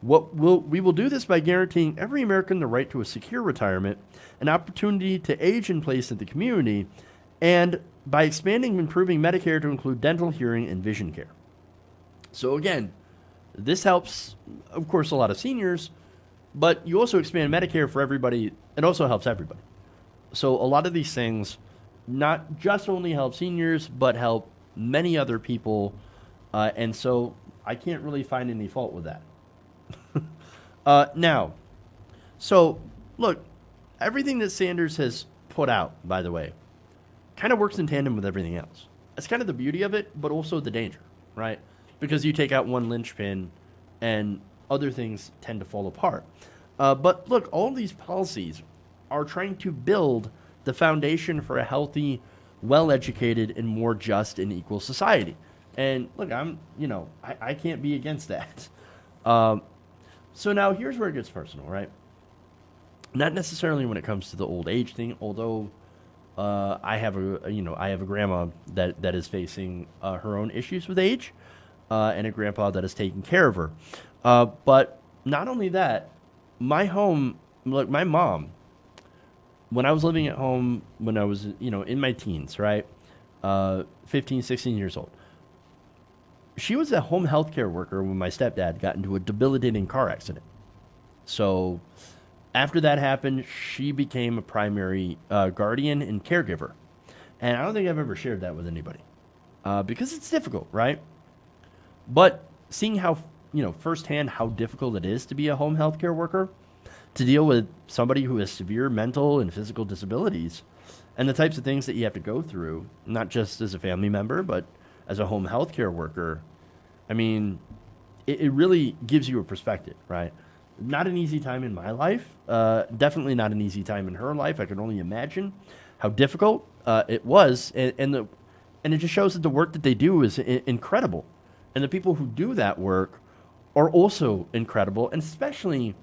We will do this by guaranteeing every American the right to a secure retirement, an opportunity to age in place in the community, and by expanding and improving Medicare to include dental, hearing, and vision care." So again, this helps, of course, a lot of seniors, but you also expand Medicare for everybody. It also helps everybody. So a lot of these things not just only help seniors, but help many other people. And so I can't really find any fault with that. Now, so look, everything that Sanders has put out, by the way, kind of works in tandem with everything else. That's kind of the beauty of it, but also the danger, right? Because you take out one linchpin and other things tend to fall apart. But look, all of these policies are trying to build the foundation for a healthy, well-educated, and more just and equal society. And look, I can't be against that. So now here's where it gets personal, right? Not necessarily when it comes to the old age thing, although I have a grandma that is facing her own issues with age, and a grandpa that is taking care of her. But not only that, my mom, when I was living at home, when I was, in my teens, right? 15, 16 years old. She was a home health care worker when my stepdad got into a debilitating car accident. So after that happened, she became a primary guardian and caregiver. And I don't think I've ever shared that with anybody because it's difficult, right? But seeing how, firsthand how difficult it is to be a home health care worker, to deal with somebody who has severe mental and physical disabilities, and the types of things that you have to go through, not just as a family member, but as a home health care worker, I mean, it really gives you a perspective, right? Not an easy time in my life. Definitely not an easy time in her life. I can only imagine how difficult it was. And it just shows that the work that they do is incredible. And the people who do that work are also incredible. And especially,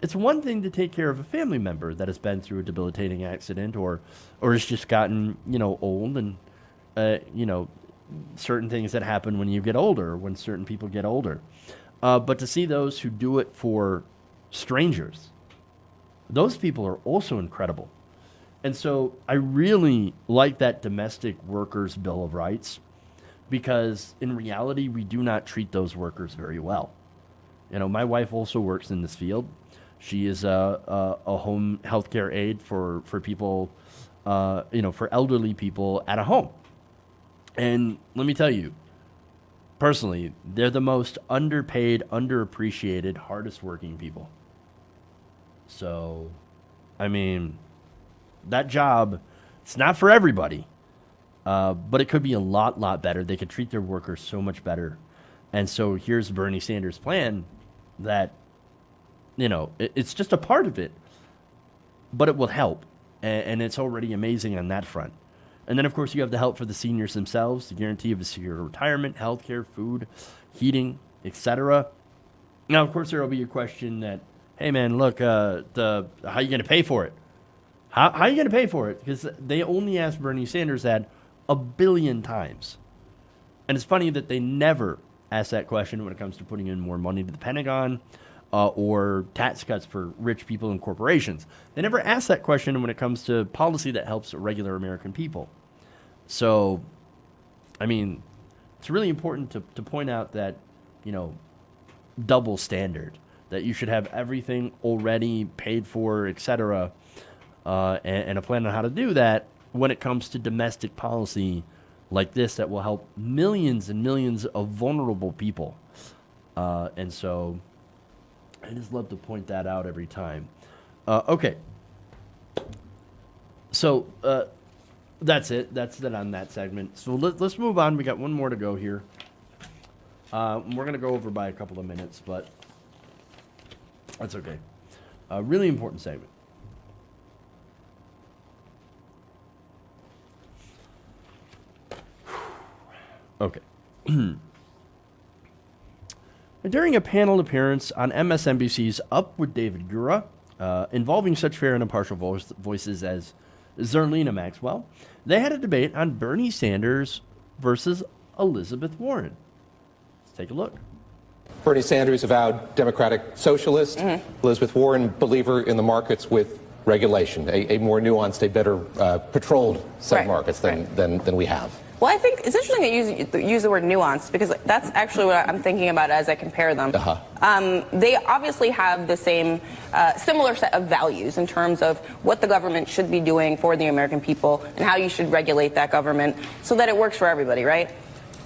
it's one thing to take care of a family member that has been through a debilitating accident or has just gotten, old and, certain things that happen when you get older, when certain people get older. But to see those who do it for strangers, those people are also incredible. And so I really like that domestic workers' Bill of Rights, because in reality, we do not treat those workers very well. My wife also works in this field. She is a home healthcare aide for people, for elderly people at a home. And let me tell you, personally, they're the most underpaid, underappreciated, hardest working people. So, I mean, that job, it's not for everybody, but it could be a lot better. They could treat their workers so much better. And so here's Bernie Sanders' plan that, it's just a part of it, but it will help. And it's already amazing on that front. And then, of course, you have the help for the seniors themselves, the guarantee of a secure retirement, healthcare, food, heating, etc. Now, of course, there will be a question that, hey, man, look, how are you going to pay for it? How are you going to pay for it? Because they only asked Bernie Sanders that 1 billion times. And it's funny that they never ask that question when it comes to putting in more money to the Pentagon or tax cuts for rich people and corporations. They never ask that question when it comes to policy that helps regular American people. So, I mean, it's really important to point out that, double standard. that you should have everything already paid for, etc., and a plan on how to do that when it comes to domestic policy like this that will help millions and millions of vulnerable people. And so I just love to point that out every time. Okay. So that's it. That's it on that segment. So let's move on. We got one more to go here. We're going to go over by a couple of minutes, but that's okay. A really important segment. Okay. During a panel appearance on MSNBC's Up with David Gura, involving such fair and impartial voices as Zerlina Maxwell, they had a debate on Bernie Sanders versus Elizabeth Warren. Let's take a look. Bernie Sanders, avowed Democratic socialist. Elizabeth Warren, believer in the markets with regulation, a more nuanced, a better patrolled set of markets than we have. Well, I think it's interesting that you use the word nuanced, because that's actually what I'm thinking about as I compare them. They obviously have the same, similar set of values in terms of what the government should be doing for the American people and how you should regulate that government so that it works for everybody, right?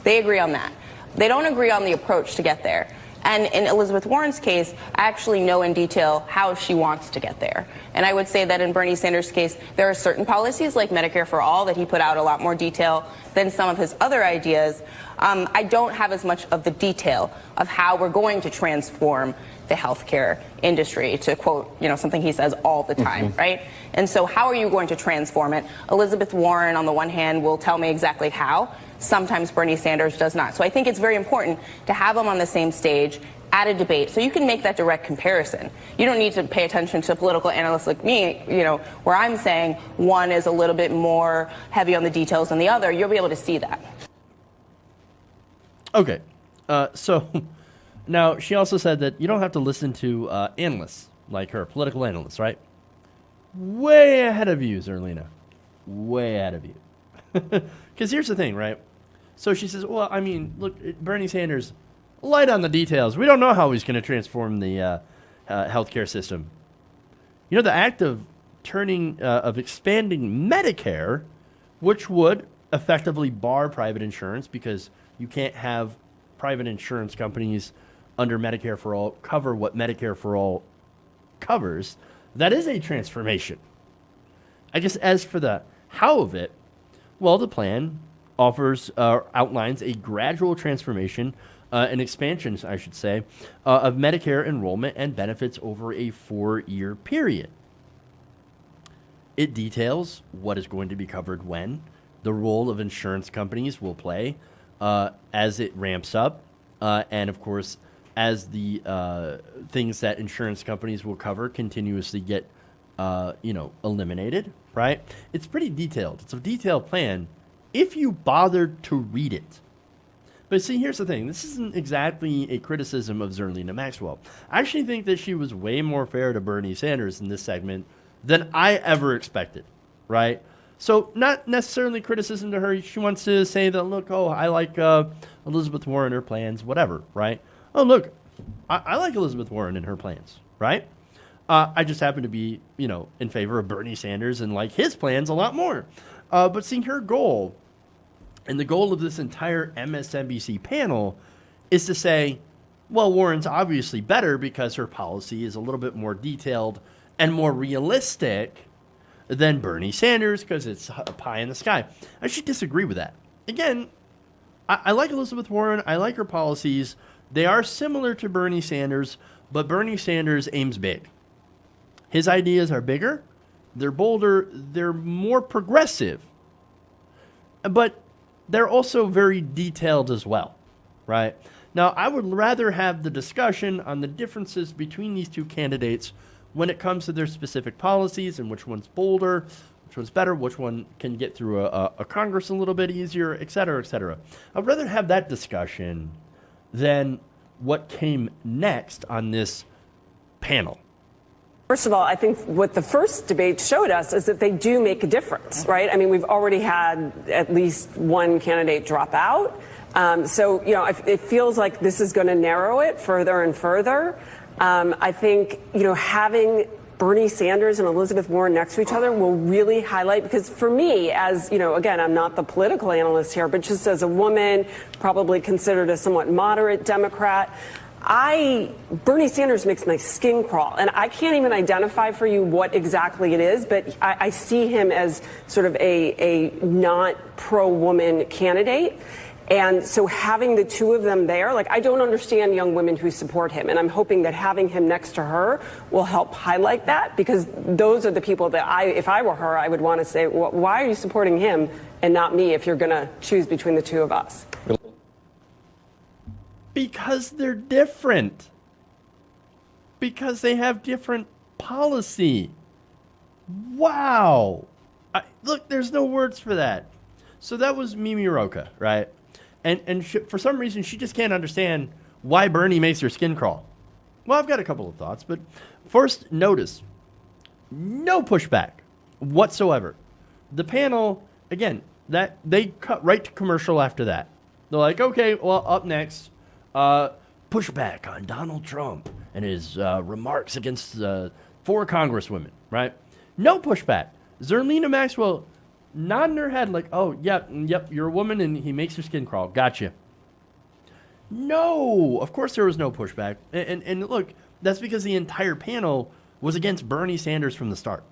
They agree on that. They don't agree on the approach to get there. And in Elizabeth Warren's case, I actually know in detail how she wants to get there. And I would say that in Bernie Sanders' case, there are certain policies like Medicare for All that he put out a lot more detail than some of his other ideas. I don't have as much of the detail of how we're going to transform the healthcare industry, to quote, something he says all the time, right? And so how are you going to transform it? Elizabeth Warren, on the one hand, will tell me exactly how. Sometimes Bernie Sanders does not. So I think it's very important to have them on the same stage at a debate so you can make that direct comparison. You don't need to pay attention to political analysts like me, where I'm saying one is a little bit more heavy on the details than the other. You'll be able to see that. Okay. So now she also said that you don't have to listen to analysts like her, political analysts, right? Way ahead of you, Zerlina. Way ahead of you. Because here's the thing, right? So she says, well, I mean, look, Bernie Sanders, light on the details. We don't know how he's going to transform the healthcare system. The act of expanding Medicare, which would effectively bar private insurance, because you can't have private insurance companies under Medicare for All cover what Medicare for All covers. That is a transformation. I guess as for the how of it, well, the plan outlines a gradual transformation, an expansion, I should say, of Medicare enrollment and benefits over a 4-year period. It details what is going to be covered when, the role of insurance companies will play as it ramps up, and of course, as the things that insurance companies will cover continuously get eliminated, right? It's pretty detailed. It's a detailed plan if you bothered to read it. But see, here's the thing. This isn't exactly a criticism of Zerlina Maxwell. I actually think that she was way more fair to Bernie Sanders in this segment than I ever expected, right? So not necessarily criticism to her. She wants to say that, look, I like Elizabeth Warren, her plans, whatever, right? Oh, look, I like Elizabeth Warren and her plans, right? I just happen to be, in favor of Bernie Sanders and like his plans a lot more. But seeing her goal, and the goal of this entire MSNBC panel, is to say, well, Warren's obviously better because her policy is a little bit more detailed and more realistic than Bernie Sanders because it's a pie in the sky. I should disagree with that. Again, I like Elizabeth Warren. I like her policies. They are similar to Bernie Sanders, but Bernie Sanders aims big. His ideas are bigger, they're bolder, they're more progressive, but they're also very detailed as well, right? Now, I would rather have the discussion on the differences between these two candidates when it comes to their specific policies and which one's bolder, which one's better, which one can get through a Congress a little bit easier, et cetera, et cetera. I'd rather have that discussion than what came next on this panel. First of all, I think what the first debate showed us is that they do make a difference, right? I mean, we've already had at least one candidate drop out. So, it feels like this is going to narrow it further and further. I think, having Bernie Sanders and Elizabeth Warren next to each other will really highlight, because for me, as, again, I'm not the political analyst here, but just as a woman, probably considered a somewhat moderate Democrat, Bernie Sanders makes my skin crawl, and I can't even identify for you what exactly it is, but I see him as sort of a not pro-woman candidate. And so having the two of them there, I don't understand young women who support him. And I'm hoping that having him next to her will help highlight that, because those are the people that if I were her, I would want to say, well, why are you supporting him and not me if you're going to choose between the two of us? Because they're different. Because they have different policy. Wow. Look, there's no words for that. So that was Mimi Rocha, right? And for some reason, she just can't understand why Bernie makes her skin crawl. Well, I've got a couple of thoughts, but first, notice, no pushback whatsoever. The panel, again, that they cut right to commercial after that. They're like, okay, well, up next, pushback on Donald Trump and his remarks against 4 congresswomen, right? No pushback. Zerlina Maxwell nodding her head like, oh, yep, you're a woman and he makes your skin crawl. Gotcha. No, of course there was no pushback. And look, that's because the entire panel was against Bernie Sanders from the start.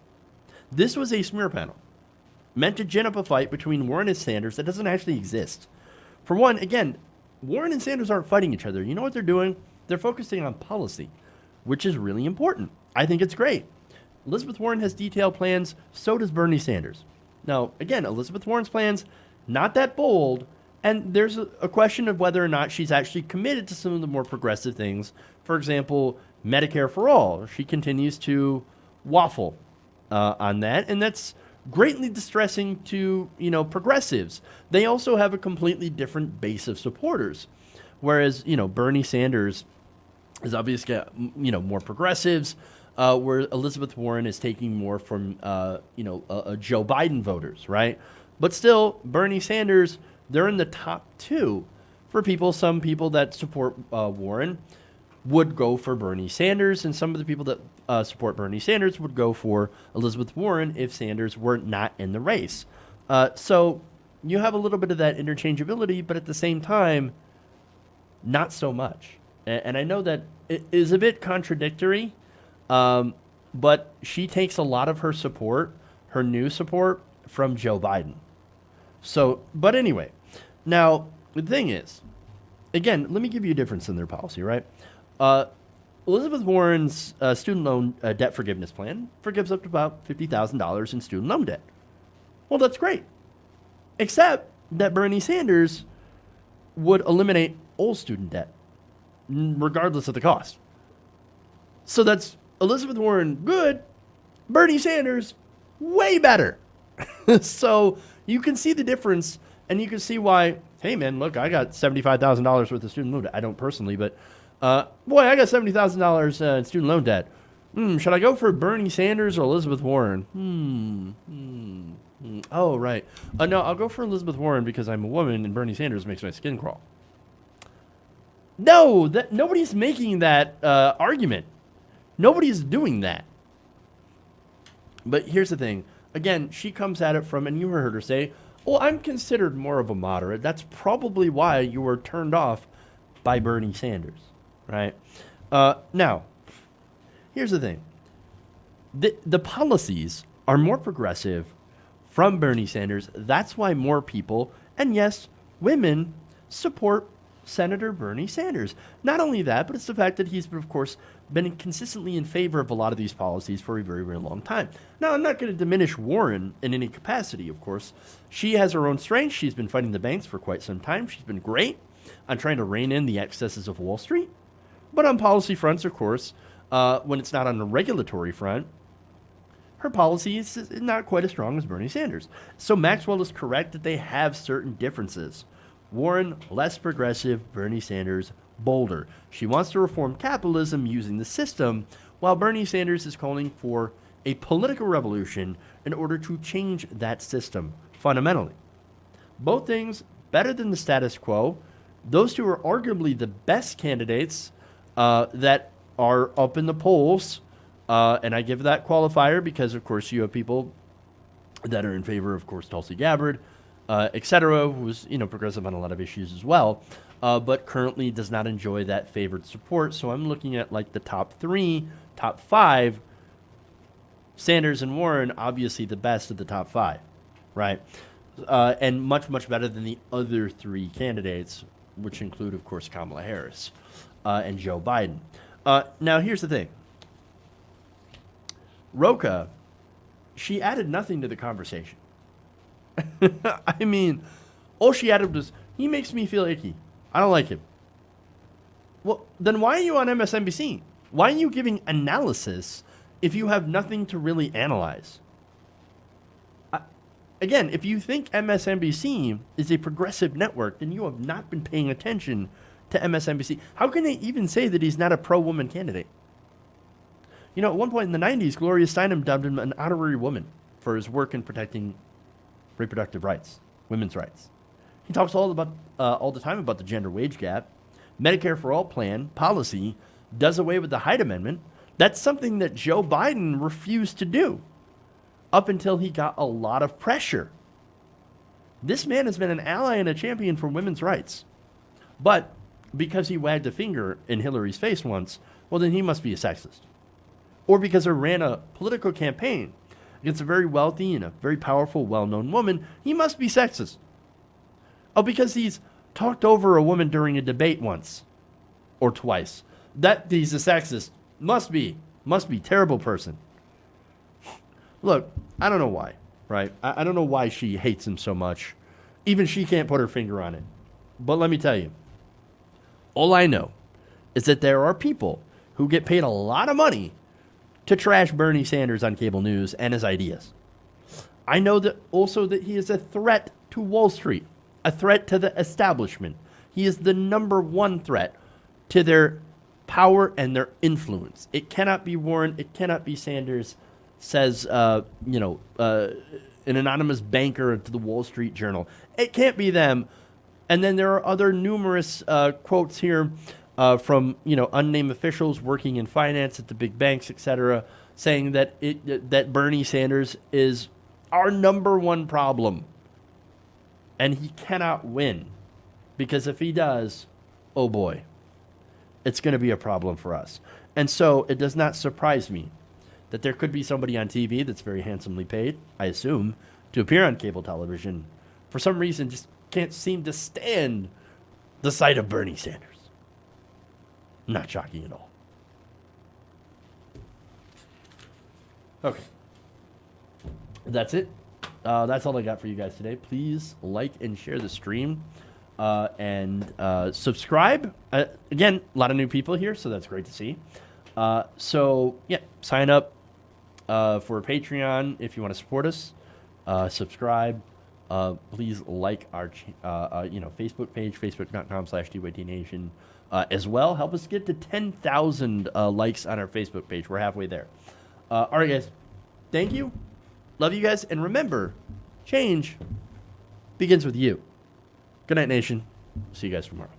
This was a smear panel meant to gin up a fight between Warren and Sanders that doesn't actually exist. For one, again, Warren and Sanders aren't fighting each other. You know what they're doing? They're focusing on policy, which is really important. I think it's great. Elizabeth Warren has detailed plans, so does Bernie Sanders. Now, again, Elizabeth Warren's plans, not that bold, and there's a question of whether or not she's actually committed to some of the more progressive things. For example, Medicare for all. She continues to waffle on that, and that's greatly distressing to, progressives. They also have a completely different base of supporters. Whereas, Bernie Sanders is obviously, more progressives, where Elizabeth Warren is taking more from, Joe Biden voters, right? But still, Bernie Sanders, they're in the top 2 for people. Some people that support Warren would go for Bernie Sanders, and some of the people that support Bernie Sanders would go for Elizabeth Warren if Sanders were not in the race. So you have a little bit of that interchangeability, but at the same time, not so much. And I know that it is a bit contradictory, but she takes a lot of her support, her new support, from Joe Biden. So, but anyway, now the thing is, again, let me give you a difference in their policy, right? Elizabeth Warren's student loan debt forgiveness plan forgives up to about $50,000 in student loan debt. Well, that's great. Except that Bernie Sanders would eliminate all student debt, regardless of the cost. So that's Elizabeth Warren good, Bernie Sanders way better. So you can see the difference, and you can see why, hey, man, look, I got $75,000 worth of student loan debt. I don't personally, but boy, I got $70,000 in student loan debt. Should I go for Bernie Sanders or Elizabeth Warren? Oh, right. No, I'll go for Elizabeth Warren because I'm a woman and Bernie Sanders makes my skin crawl. No, nobody's making that argument. Nobody's doing that. But here's the thing. Again, she comes at it from, and you heard her say, well, I'm considered more of a moderate. That's probably why you were turned off by Bernie Sanders, right? Now, here's the thing. The policies are more progressive from Bernie Sanders. That's why more people, and yes, women, support Senator Bernie Sanders. Not only that, but it's the fact that he's, of course, been consistently in favor of a lot of these policies for a very, very long time. Now, I'm not going to diminish Warren in any capacity, of course. She has her own strengths. She's been fighting the banks for quite some time. She's been great on trying to rein in the excesses of Wall Street. But on policy fronts, of course, when it's not on the regulatory front, her policy is not quite as strong as Bernie Sanders. So Maxwell is correct that they have certain differences. Warren, less progressive, Bernie Sanders, bolder. She wants to reform capitalism using the system, while Bernie Sanders is calling for a political revolution in order to change that system fundamentally. Both things better than the status quo. Those two are arguably the best candidates that are up in the polls, and I give that qualifier because, of course, you have people that are in favor, of course, Tulsi Gabbard, et cetera, who's, progressive on a lot of issues as well, but currently does not enjoy that favored support. So I'm looking at like the top 3, top 5. Sanders and Warren, obviously the best of the top 5, right? And much, much better than the other 3 candidates, which include, of course, Kamala Harris and Joe Biden. Now, here's the thing. Rocha, she added nothing to the conversation. I mean, all she added was, he makes me feel icky. I don't like him. Well, then why are you on MSNBC? Why are you giving analysis if you have nothing to really analyze? Again, if you think MSNBC is a progressive network, then you have not been paying attention to MSNBC. How can they even say that he's not a pro-woman candidate? At one point in the 90s, Gloria Steinem dubbed him an honorary woman for his work in protecting reproductive rights, women's rights. He talks all the time about the gender wage gap, Medicare for All plan, policy, does away with the Hyde Amendment. That's something that Joe Biden refused to do up until he got a lot of pressure. This man has been an ally and a champion for women's rights. But because he wagged a finger in Hillary's face once, well, then he must be a sexist. Or because he ran a political campaign against a very wealthy and a very powerful, well-known woman, he must be sexist. Oh, because he's talked over a woman during a debate once or twice, that he's a sexist. Must be terrible person. Look, I don't know why, right? I don't know why she hates him so much. Even she can't put her finger on it. But let me tell you, all I know is that there are people who get paid a lot of money to trash Bernie Sanders on cable news and his ideas. I know that also that he is a threat to Wall Street, a threat to the establishment. He is the number 1 threat to their power and their influence. It cannot be Warren. It cannot be Sanders, says, an anonymous banker to the Wall Street Journal. It can't be them. And then there are other numerous quotes here from, unnamed officials working in finance at the big banks, etc., saying that that Bernie Sanders is our number 1 problem. And he cannot win. Because if he does, oh boy, it's going to be a problem for us. And so it does not surprise me that there could be somebody on TV that's very handsomely paid, I assume, to appear on cable television, for some reason just can't seem to stand the sight of Bernie Sanders. Not shocking at all. Okay. That's it. That's all I got for you guys today. Please like and share the stream. And subscribe. Again, a lot of new people here, so that's great to see. Sign up for a Patreon if you want to support us. Subscribe. Please like our Facebook page, facebook.com/DYTNation. As well, help us get to 10,000 likes on our Facebook page. We're halfway there. All right, guys. Thank you. Love you guys. And remember, change begins with you. Good night, nation. See you guys tomorrow.